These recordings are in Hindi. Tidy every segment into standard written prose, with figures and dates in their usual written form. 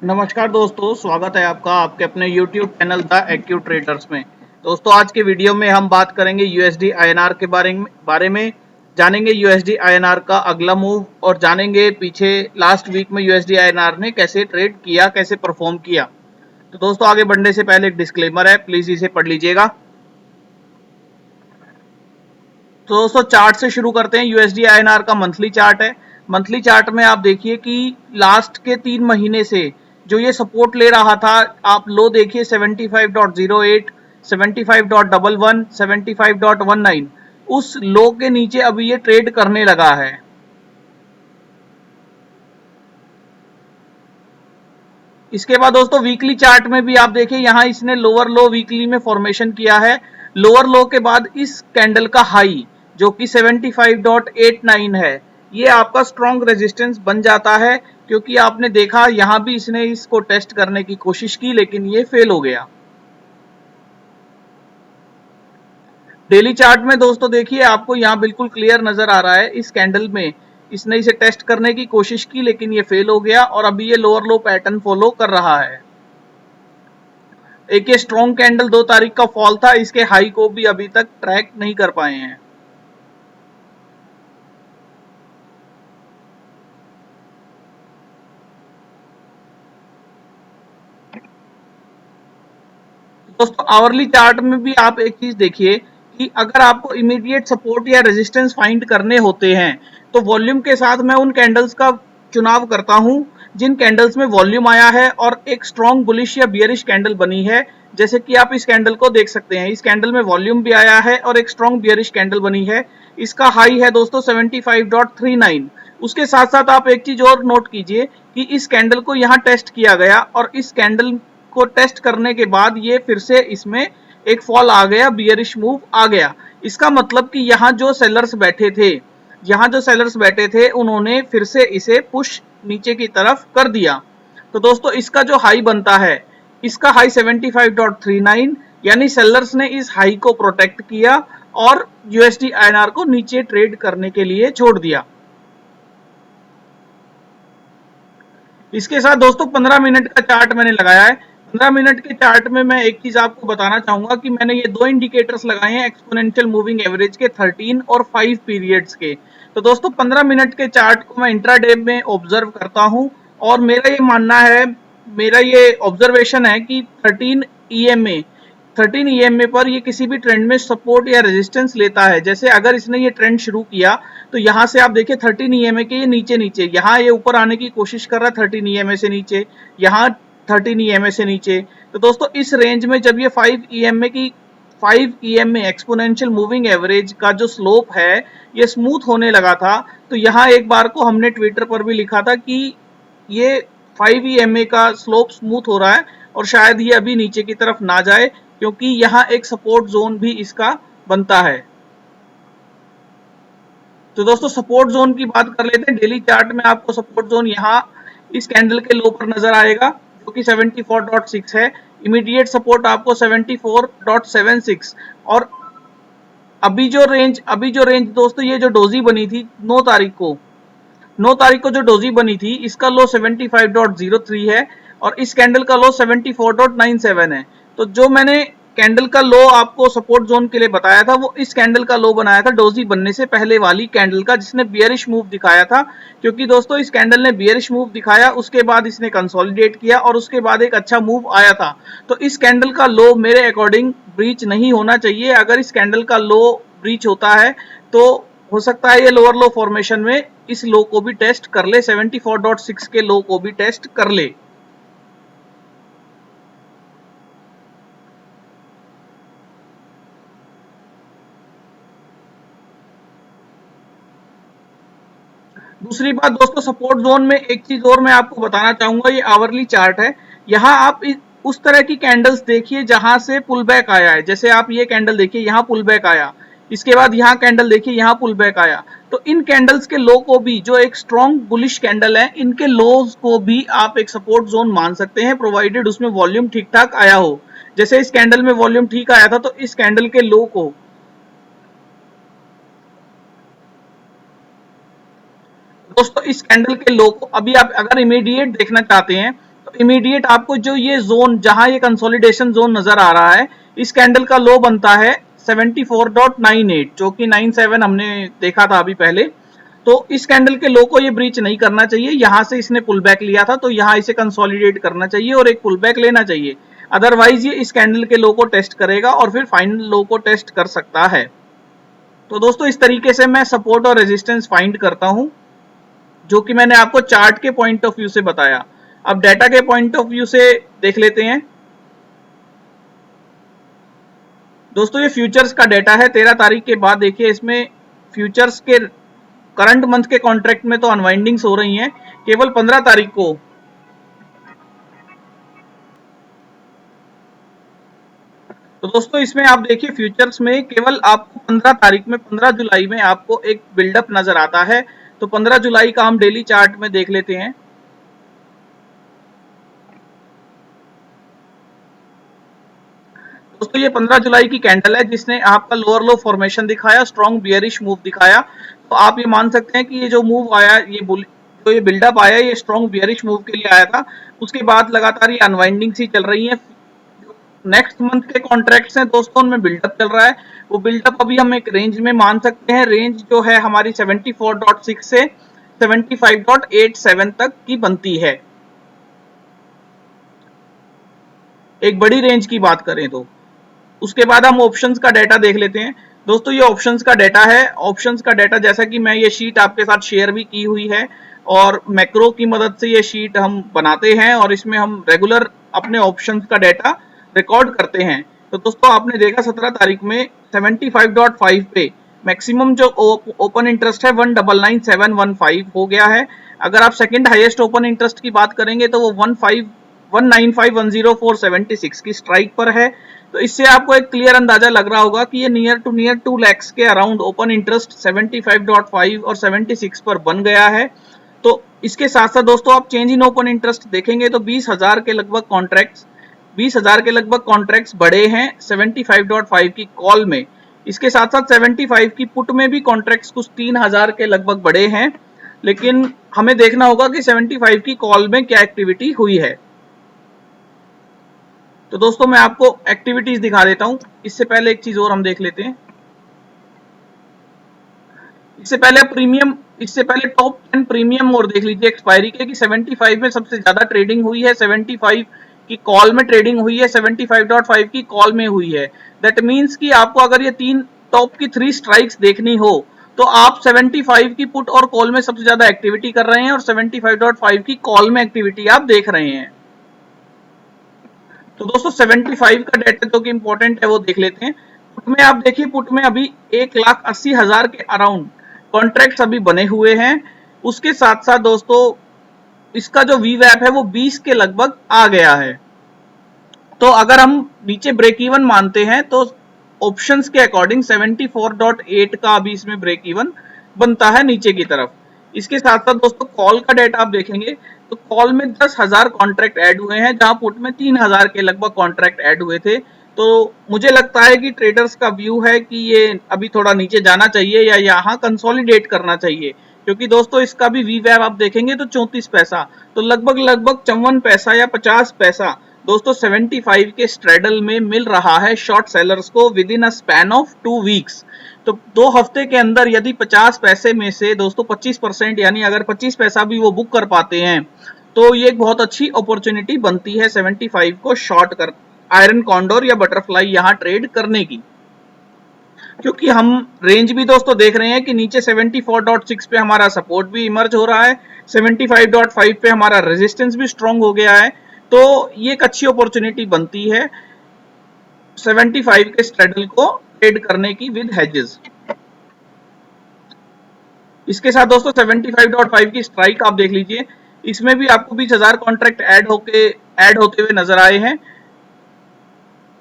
नमस्कार दोस्तों, स्वागत है आपका आपके अपने YouTube channel the AQ traders में। दोस्तों, आज के वीडियो में हम बात करेंगे यूएसडी आईएनआर के बारे में जानेंगे यूएसडी आईएनआर का अगला मूव और जानेंगे पीछे लास्ट वीक में यूएसडी आईएनआर ने कैसे ट्रेड किया, कैसे परफॉर्म किया। तो दोस्तों, आगे बढ़ने से पहले एक डिस्क्लेमर है, प्लीज इसे पढ़ लीजिएगा। तो दोस्तों, चार्ट से शुरू करते हैं। यूएसडी आईएनआर का मंथली चार्ट है। मंथली चार्ट में आप देखिए कि लास्ट के 3 महीने से जो ये सपोर्ट ले रहा था, आप लो देखिए 75.08, 75.11, 75.19, उस लो के नीचे अभी ये ट्रेड करने लगा है। इसके बाद दोस्तों, वीकली चार्ट में भी आप देखिए, यहां इसने लोअर लो वीकली में फॉर्मेशन किया है। लोअर लो के बाद इस कैंडल का हाई जो कि 75.89 है, ये आपका स्ट्रॉन्ग रेजिस्टेंस बन जाता है, क्योंकि आपने देखा यहां भी इसने इसको टेस्ट करने की कोशिश की लेकिन ये फेल हो गया। डेली चार्ट में दोस्तों देखिए, आपको यहाँ बिल्कुल क्लियर नजर आ रहा है, इस कैंडल में इसने इसे टेस्ट करने की कोशिश की लेकिन ये फेल हो गया और अभी ये लोअर लो पैटर्न फॉलो कर रहा है। एक ये स्ट्रॉन्ग कैंडल 2 तारीख का फॉल था, इसके हाई को भी अभी तक ट्रैक नहीं कर पाए हैं। दोस्तों, आवरली चार्ट में भी आप एक चीज देखिए कि अगर आपको इमीडिएट सपोर्ट या रेजिस्टेंस फाइंड करने होते हैं तो वॉल्यूम के साथ मैं उन कैंडल्स का चुनाव करता हूं जिन कैंडल्स में वॉल्यूम आया है और एक स्ट्रॉन्ग बुलिश या बियरिश कैंडल बनी है। जैसे कि आप इस कैंडल को देख सकते हैं, इस कैंडल में वॉल्यूम भी आया है और एक स्ट्रॉन्ग बियरिश कैंडल बनी है। इसका हाई है दोस्तों 75.39। उसके साथ साथ आप एक चीज और नोट कीजिए कि इस कैंडल को यहाँ टेस्ट किया गया और इस कैंडल को टेस्ट करने के बाद ये फिर से इसमें एक फॉल आ गया, बियरिश मूव आ गया। इसका मतलब कि यहाँ जो सेलर्स बैठे थे, उन्होंने फिर से इसे पुश नीचे की तरफ कर दिया। तो दोस्तों, इसका जो हाई बनता है, इसका हाई 75.39, यानी सेलर्स ने इस हाई को प्रोटेक्ट किया और यूएसडी आईएनआर को नीचे ट्रेड करने के लिए छोड़ दिया। इसके साथ दोस्तों 15 मिनट का चार्ट मैंने लगाया है। 15 मिनट के चार्ट में मैं एक चीज आपको बताना चाहूंगा कि मैंने ये 2 इंडिकेटर्स लगाए हैं एक्सपोनेंशियल मूविंग एवरेज के, 13 और 5 पीरियड्स के। तो दोस्तों, 15 मिनट के चार्ट को मैं इंट्राडे में ऑब्जर्व करता हूं और मेरा ये ऑब्जर्वेशन है कि 13 ईएमए पर ये किसी भी ट्रेंड में सपोर्ट या रेजिस्टेंस लेता है। जैसे अगर इसने ये ट्रेंड शुरू किया तो यहाँ से आप देखिए 13 ईएमए के ये नीचे नीचे, यहाँ ये ऊपर आने की कोशिश कर रहा है 13 ईएमए से नीचे, यहाँ 13 ईएमए से नीचे। तो दोस्तों, इस रेंज में जब ये 5 ईएमए एक्सपोनेंशियल मूविंग एवरेज का जो स्लोप है ये स्मूथ होने लगा था, तो यहाँ एक बार को हमने ट्विटर पर भी लिखा था कि ये 5 ईएमए का स्लोप स्मूथ हो रहा है और शायद ये अभी नीचे की तरफ ना जाए, क्योंकि यहाँ एक सपोर्ट जोन भी इसका बनता है। तो दोस्तों, सपोर्ट जोन की बात कर लेते हैं। डेली चार्ट में आपको सपोर्ट जोन यहाँ इस कैंडल के लो पर नजर आएगा जो कि 74.6 है। इमीडिएट सपोर्ट आपको 74.76। और अभी जो रेंज दोस्तों, ये जो डोजी बनी थी 9 तारीख को जो डोजी बनी थी, इसका लो 75.03 है और इस कैंडल का लो 74.97 है। तो जो मैंने कैंडल का लो आपको सपोर्ट जोन के लिए बताया था, वो इस कैंडल का लो बनाया था डोजी बनने से पहले वाली कैंडल का, जिसने बियरिश मूव दिखाया था। क्योंकि दोस्तों, इस कैंडल ने बियरिश मूव दिखाया, उसके बाद इसने कंसोलिडेट किया और उसके बाद एक अच्छा मूव आया था। तो इस कैंडल का लो मेरे अकॉर्डिंग ब्रीच नहीं होना चाहिए। अगर इस कैंडल का लो ब्रीच होता है तो हो सकता है ये लोअर लो फॉर्मेशन में इस लो को भी टेस्ट कर ले, 74.6 के लो को भी टेस्ट कर ले। दूसरी बात दोस्तों, सपोर्ट जोन में एक चीज और मैं आपको बताना चाहूंगा, ये आवरली चार्ट है। यहाँ आप उस तरह की कैंडल्स देखिए जहां से पुल बैक आया है। जैसे आप ये कैंडल देखिए, यहाँ पुल बैक आया, इसके बाद यहाँ कैंडल देखिए, यहाँ पुल बैक आया। तो इन कैंडल्स के लो को भी, जो एक स्ट्रॉन्ग बुलिश कैंडल है, इनके लोज को भी आप एक सपोर्ट जोन मान सकते हैं, प्रोवाइडेड उसमें वॉल्यूम ठीक ठाक आया हो। जैसे इस कैंडल में वॉल्यूम ठीक आया था, तो इस कैंडल के लो को, दोस्तों इस कैंडल के लो को अभी आप अगर इमीडिएट देखना चाहते हैं तो इमीडिएट आपको जो ये जोन जहां ये कंसोलिडेशन जोन नजर आ रहा है, इस कैंडल का लो बनता है 74.98, जो कि 97 हमने देखा था अभी पहले। तो इस कैंडल के लो को ये ब्रीच नहीं करना चाहिए। यहां से इसने पुल बैक लिया था, तो यहां इसे कंसोलिडेट करना चाहिए और एक पुल बैक लेना चाहिए। अदरवाइज ये इस कैंडल के लो को टेस्ट करेगा और फिर फाइनल लो को टेस्ट कर सकता है। तो दोस्तों इस तरीके से मैं सपोर्ट और रेजिस्टेंस फाइंड करता हूं, जो कि मैंने आपको चार्ट के पॉइंट ऑफ व्यू से बताया। अब डेटा के पॉइंट ऑफ व्यू से देख लेते हैं। दोस्तों ये फ्यूचर्स का डेटा है 13 तारीख के बाद। देखिए इसमें फ्यूचर्स के करंट मंथ के कॉन्ट्रैक्ट में तो अनवाइंडिंग्स हो रही हैं, केवल 15 तारीख को तो दोस्तों इसमें आप देखिए फ्यूचर्स में केवल आपको 15 तारीख में 15 जुलाई में आपको एक बिल्डअप नजर आता है। तो 15 जुलाई का हम डेली चार्ट में देख लेते हैं। दोस्तों ये 15 जुलाई की कैंडल है जिसने आपका लोअर लो फॉर्मेशन दिखाया, स्ट्रॉन्ग बियरिश मूव दिखाया। तो आप ये मान सकते हैं कि ये जो मूव आया, ये बिल्डअप आया, ये स्ट्रॉन्ग बियरिश मूव के लिए आया था। उसके बाद लगातार ये अनवाइंडिंग सी चल रही है। नेक्स्ट मंथ के कॉन्ट्रैक्ट्स हैं दोस्तों, उनमें बिल्डअप चल रहा है। वो बिल्डअप अभी हम एक रेंज में मान सकते हैं। रेंज जो है हमारी 74.6 से 75.87 तक की बनती है, एक बड़ी रेंज की बात करें तो। उसके बाद हम ऑप्शंस का डेटा देख लेते हैं। दोस्तों ये ऑप्शंस का डेटा है। ऑप्शंस का डेटा जैसा कि मैं ये शीट आपके साथ शेयर भी की हुई है, और मैक्रो की मदद से ये शीट हम बनाते हैं और इसमें हम रेगुलर अपने ऑप्शंस का डेटा रिकॉर्ड करते हैं। तो दोस्तों आपने देखा 17 तारीख में 75.5 पे मैक्सिमम जो ओपन इंटरेस्ट है 199,715 हो गया है। अगर आप सेकंड हाईएस्ट ओपन इंटरेस्ट की बात करेंगे तो वो 1,95,104.76 की स्ट्राइक पर है। तो इससे आपको एक क्लियर अंदाजा लग रहा होगा कि ये नियर टू नियर 2 lakhs के अराउंड ओपन इंटरेस्ट 75.5 और 76 पर बन गया है। तो इसके साथ साथ दोस्तों आप चेंज इन ओपन इंटरेस्ट देखेंगे तो 20,000 के लगभग कॉन्ट्रैक्ट्स बढ़े हैं 75.5 की कॉल में। इसके साथ साथ 75 की पुट में भी कॉन्ट्रैक्ट्स कुछ 3,000 के लगभग बढ़े हैं। लेकिन हमें देखना होगा कि 75 की कॉल में क्या एक्टिविटी हुई है। तो दोस्तों मैं आपको एक्टिविटीज दिखा देता हूं। इससे पहले एक चीज और हम देख लेते हैं। इससे पहले टॉप 10 प्रीमियम और देख लीजिए एक्सपायरी के कि 75 में सबसे ज्यादा ट्रेडिंग हुई है, 75 की कॉल में ट्रेडिंग हुई है, 75.5 की कॉल में हुई है। दैट मींस कि आपको अगर ये तीन टॉप की 3 स्ट्राइक्स देखनी हो तो आप 75 की पुट और कॉल में सबसे ज्यादा एक्टिविटी कर रहे हैं और 75.5 की कॉल में एक्टिविटी आप देख रहे हैं। तो दोस्तों 75 का डेटा जो कि इंपॉर्टेंट है वो देख लेते हैं। पुट में आप देखिए, पुट में अभी 1,80,000 के अराउंड कॉन्ट्रैक्ट्स अभी बने हुए हैं। उसके साथ साथ दोस्तों इसका जो वीवैप है वो 20 के लगभग आ गया है। तो अगर हम नीचे ब्रेक इवन मानते हैं तो ऑप्शंस के अकॉर्डिंग 74.8 का अभी इसमें ब्रेक इवन बनता है नीचे की तरफ। इसके साथ साथ दोस्तों कॉल का डेटा आप देखेंगे तो कॉल में 10,000 कॉन्ट्रैक्ट ऐड हुए हैं, जहां पुट में 3,000 के लगभग कॉन्ट्रैक्ट ऐड हुए थे। तो मुझे लगता है कि ट्रेडर्स का व्यू है कि ये अभी थोड़ा नीचे जाना चाहिए या यहाँ कंसोलिडेट करना चाहिए, क्योंकि दोस्तों इसका भी वीवैप आप देखेंगे तो 34 पैसा, तो लगभग 54 पैसा या 50 पैसा दोस्तों 75 के स्ट्रेडल में मिल रहा है शॉर्ट सेलर्स को with in a span of 2 weeks. तो 2 हफ्ते के अंदर यदि 50 पैसे में से दोस्तों 25%, यानी अगर 25 पैसा भी वो बुक कर पाते हैं तो ये एक बहुत अच्छी अपॉर्चुनिटी बनती है 75 को शॉर्ट कर आयरन कॉन्डोर या बटरफ्लाई यहाँ ट्रेड करने की। क्योंकि हम रेंज भी दोस्तों देख रहे हैं कि नीचे 74.6 पे हमारा सपोर्ट भी इमर्ज हो रहा है, 75.5 पे हमारा रेजिस्टेंस भी स्ट्रांग हो गया है। तो ये एक अच्छी अपॉर्चुनिटी बनती है 75 के स्ट्रेडल को ट्रेड करने की विद हेजेस। इसके साथ दोस्तों 75.5 की स्ट्राइक आप देख लीजिए, इसमें भी आपको 20,000 कॉन्ट्रैक्ट ऐड होते हुए नजर आए हैं।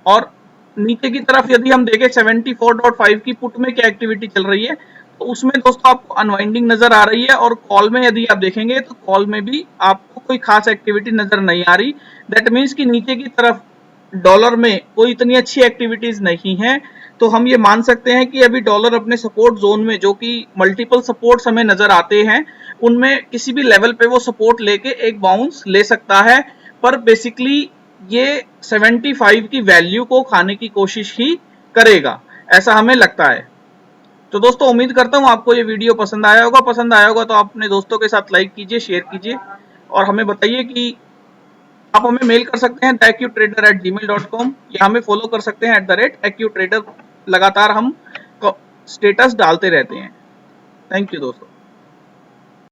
और नीचे की तरफ यदि हम देखें 74.5 की पुट में क्या एक्टिविटी चल रही है तो उसमें दोस्तों आपको अनवाइंडिंग नजर आ रही है, और कॉल में यदि आप देखेंगे तो कॉल में भी आपको कोई खास एक्टिविटी नजर नहीं आ रही। दैट मीन्स कि नीचे की तरफ डॉलर में कोई इतनी अच्छी एक्टिविटीज नहीं है। तो हम ये मान सकते हैं कि अभी डॉलर अपने सपोर्ट जोन में, जो कि मल्टीपल सपोर्ट्स हमें नजर आते हैं, उनमें किसी भी लेवल पे वो सपोर्ट लेके एक बाउंस ले सकता है। पर बेसिकली ये 75 की वैल्यू को खाने की कोशिश ही करेगा, ऐसा हमें लगता है। तो दोस्तों उम्मीद करता हूं आपको ये वीडियो पसंद आया होगा। पसंद आया होगा तो आप अपने दोस्तों के साथ लाइक कीजिए, शेयर कीजिए और हमें बताइए कि आप हमें मेल कर सकते हैं theaccutrader@gmail.com या हमें फॉलो कर सकते हैं @accutrader। लगातार हम स्टेटस डालते रहते हैं। थैंक यू दोस्तों।